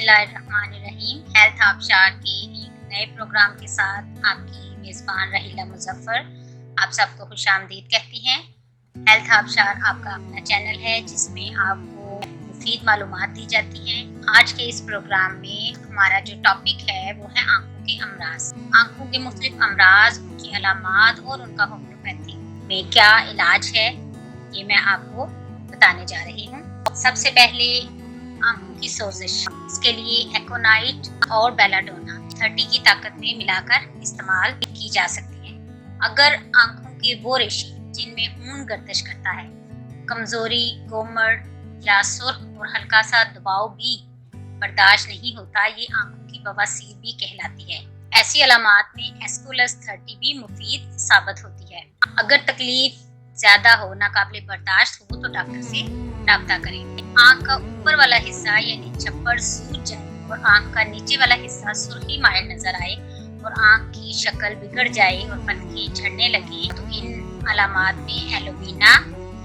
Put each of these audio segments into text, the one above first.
बिस्मिल्लाहिर्रहमानिर्रहीम। हेल्थ आबशार के एक नए प्रोग्राम के साथ आपकी मेज़बान रहीला मुजफ्फर आप सबको खुशामदीद कहती हैं। हेल्थ आबशार आपका अपना चैनल है जिसमें आपको मुफीद मालूमात दी जाती हैं। आज के इस प्रोग्राम में हमारा जो टॉपिक है वो है आँखों के अमराज। आँखों के मुख्तलिफ अमराज, उनकी अलामात और उनका होम्योपैथी में क्या इलाज है, ये मैं आपको बताने जा रही हूँ। सबसे पहले आँखों की सोजिश, इसके लिए एकोनाइट और बेलाडोना 30 की ताकत में मिलाकर इस्तेमाल की जा सकती है। अगर आँखों के वो रेशे जिनमें खून गर्दिश करता है, कमजोरी, गोमड़ या सुर्ख और हल्का सा दबाव भी बर्दाश्त नहीं होता, ये आँखों की बवासीर भी कहलाती है। ऐसी अलामात में एस्कोलस 30 भी मुफीद साबित होती है। अगर तकलीफ ज्यादा हो, नाकाबिले बर्दाश्त हो, तो डॉक्टर से राब्ता करें। आँख का ऊपर वाला हिस्सा यानी छप्पर सूज जाए और आँख का नीचे वाला हिस्सा सुर्खी माइल नजर आए और आँख की शक्ल बिगड़ जाए और पलकें झड़ने लगे, तो इन अलामात में एलोवीना,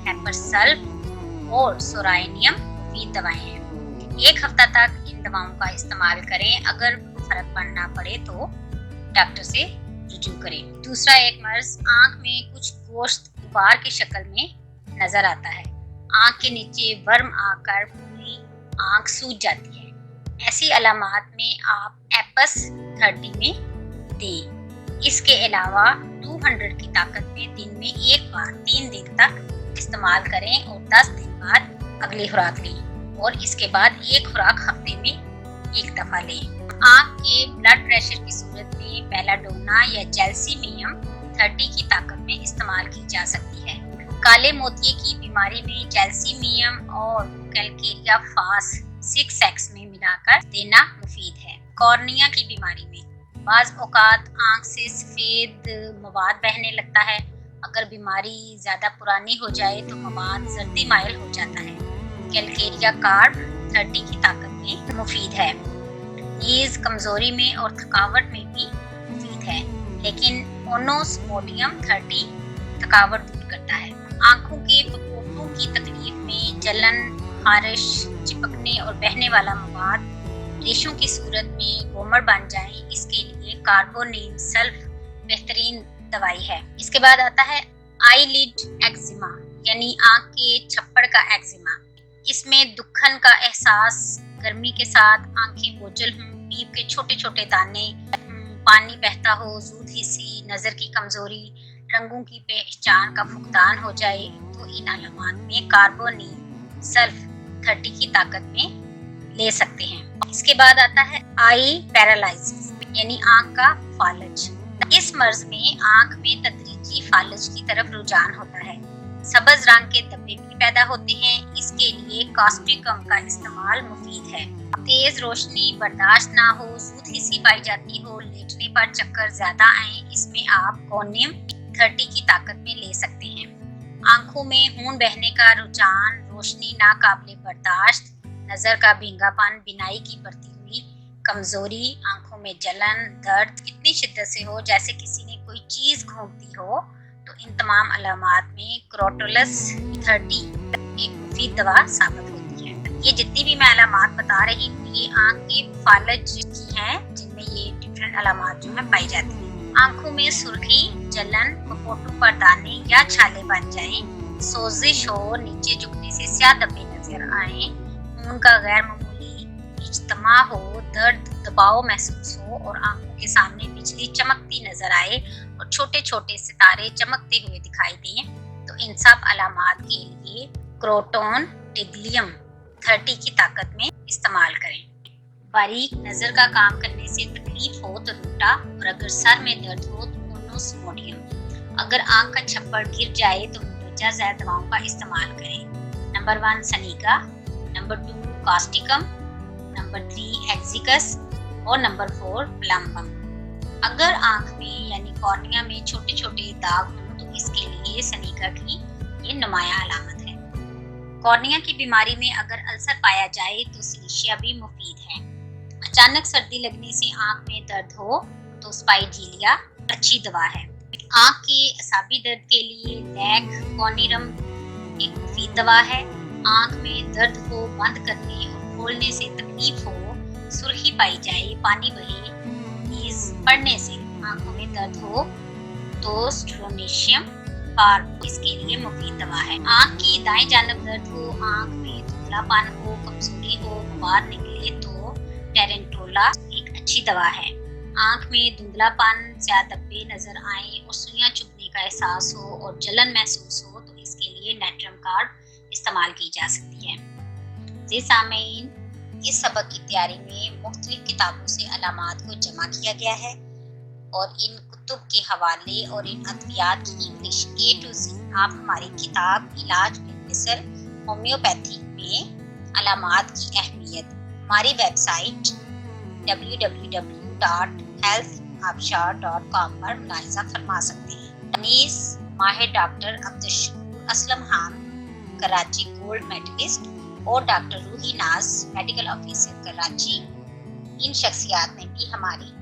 हेपरसल्फ और सोरानियम मुफीद दवाएं हैं। 1 हफ्ता तक इन दवाओं का इस्तेमाल करें। अगर फर्क पड़ना पड़े तो डॉक्टर से रुजू करें। दूसरा एक मर्ज, आँख में कुछ गोश्त गुबार की शक्ल में नजर आता है। आँख के नीचे वर्म आकर पूरी आँख सूज जाती है। ऐसी अलामात में आप एपस 30 में दें। इसके अलावा 200 की ताकत में दिन में एक बार 3 दिन तक इस्तेमाल करें और 10 दिन बाद अगली खुराक लें और इसके बाद एक खुराक हफ्ते में 1 दफा लें। आँख के ब्लड प्रेशर की सूरत में बेलाडोना या जैल्सीमियम 30 की ताकत में इस्तेमाल की जा सकती है। काले मोतिये की बीमारी में जैल्सीमियम और कैलकेरिया फास 6x में मिलाकर देना मुफीद है। कॉर्निया की बीमारी में बाज़ औकात आँख से सफ़ेद मवाद बहने लगता है। अगर बीमारी ज़्यादा पुरानी हो जाए तो मवाद जर्दी माइल हो जाता है। कैलकेरिया कार्ब 30 की ताकत में मुफीद है। नीज कमजोरी में और थकावट में भी मुफीद है, लेकिन ओनोस्मोडियम 30 थकावट दूर करता है। आँखों के पकोटों की तकलीफ में जलन, खारिश, चिपकने और बहने वाला मवाद रेशों की सूरत में गोमड़ बन जाए, इसके लिए कार्बोनिल सल्फ बेहतरीन दवाई है। इसके बाद आता है आईलिड एक्जिमा यानी आँख के छप्पड़ का एक्जिमा। इसमें दुखन का एहसास, गर्मी के साथ आंखें बोझल हों, पीप के छोटे छोटे दाने, पानी बहता हो, जूद हिस्सी, नजर की कमजोरी, रंगों की पहचान का फुकदान हो जाए, तो इन अलामात में कार्बोनिल सल्फ 30 की ताकत में ले सकते हैं। इसके बाद आता है आई पैरालाइसिस यानी आंख का फालज। इस मर्ज में आंख में तदरीजी फालज की तरफ रुझान होता है। सब्ज रंग के धब्बे भी पैदा होते हैं। इसके लिए कास्टिकम का इस्तेमाल मुफीद है। तेज रोशनी बर्दाश्त ना हो, सूद हिस्सी पाई जाती हो, लेटने पर चक्कर ज्यादा आए, इसमें आप कोनियम 30 की ताकत में ले सकते हैं। आंखों में खून बहने का रुझान, रोशनी नाकाबिले बर्दाश्त, नजर का भींगापन, बिनाई की बढ़ती हुई कमजोरी, आंखों में जलन, दर्द इतनी शिद्दत से हो जैसे किसी ने कोई चीज घोंपती हो, तो इन तमाम अलामात में क्रोटोलस 30 एक मुफीद दवा साबित होती है। ये जितनी भी मैं अलामात बता रही हूँ, ये आँख के फालज की हैं, जिनमें ये डिफरेंट अलामात जो है पाई जाती हैं। आंखों में सुर्खी, जलन, पकोटों पर दाने या छाले बन जाएं, सोजिश हो, नीचे झुकने से स्याह धब्बे नजर आए, खून का गैर मामूली इज्तिमा हो, दर्द दबाव महसूस हो और आंखों के सामने बिजली चमकती नजर आए और छोटे छोटे सितारे चमकते हुए दिखाई दें, तो इन सब अलामात के लिए क्रोटोन टिग्लियम 30 की ताकत में इस्तेमाल करें। बारीक नजर का काम करने से तकलीफ हो तो रूटा, और अगर सर में दर्द हो तो ओनोस्मोडियम। अगर आंख का छप्पड़ गिर जाए तो मुंदरजा ज़ैद दवाओं का इस्तेमाल करें। नंबर 1 सनीका, नंबर 2 कास्टिकम, नंबर 3 एक्जिकस और नंबर 4 प्लम्बम। अगर आंख में यानी कॉर्निया में छोटे छोटे दाग हों तो इसके लिए सनीका की ये नुमाया अलामत है। कॉर्निया की बीमारी में अगर अल्सर पाया जाए तो सिलिशिया भी मुफीद है। अचानक सर्दी लगने से आंख में दर्द हो तो स्पाइजीलिया अच्छी दवा है। आंख के असाबी दर्द के लिए लैक कॉनिरम एक मुफीद दवा है। आंख में दर्द को बंद करने और खोलने से तकलीफ हो, पानी बहे, तेज पड़ने से आंखों में दर्द हो तो स्ट्रोनेशियम बार इसके लिए मुफीद दवा है। आंख की दाएं जानब दर्द हो, आंख में धुंधलापन हो, कमजोरी हो, बाहर निकले तो टेरेंटोला एक अच्छी दवा है। आंख में धुंधलापन, ज्यादा धब्बे नजर आए और सुइयां चुभने का एहसास हो और जलन महसूस हो तो इसके लिए नेट्रम कार्ड इस्तेमाल की जा सकती है। जी सामीन, इस सबक की तैयारी में मुख्तलिफ किताबों से अलामात को जमा किया गया है और इन कुतुब के हवाले और इन अद्वियात की इंग्लिश A to Z आप हमारी किताब इलाज बिल होम्योपैथी में अलामात की अहमियत हमारी वेबसाइट www.healthabshar.com पर मुलाहिजा फरमा सकते हैं। Anees Mahir doctor Abdul Aslam Khan Karachi gold medallist और doctor Roohi Naz medical officer Karachi, इन शख्सियात ने भी हमारी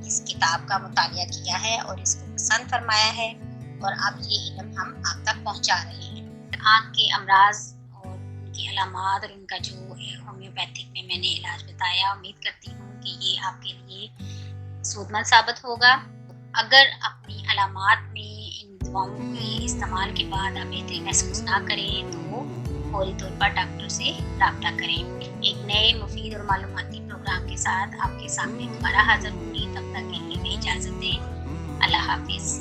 इस किताब का मुतालिया किया है और इसको पसंद फरमाया है और अब ये इल्म हम आप तक पहुंचा रहे हैं। आँख के अमराज और उनकी अलामात और उनका जो होम्योपैथिक में मैंने इलाज बताया, उम्मीद करती हूँ कि ये आपके लिए सूदमंद साबित होगा। अगर अपनी अलामात में इन दवाओं के इस्तेमाल के बाद आप बेहतरी महसूस ना करें तो फौरी तौर पर डॉक्टर से रब्ता करें। एक नए मुफीद और मालूमाती प्रोग्राम के साथ आपके सामने दोबारा हाजिर होंगी। तब तक के लिए इजाज़त दें। अल्लाह हाफिज़।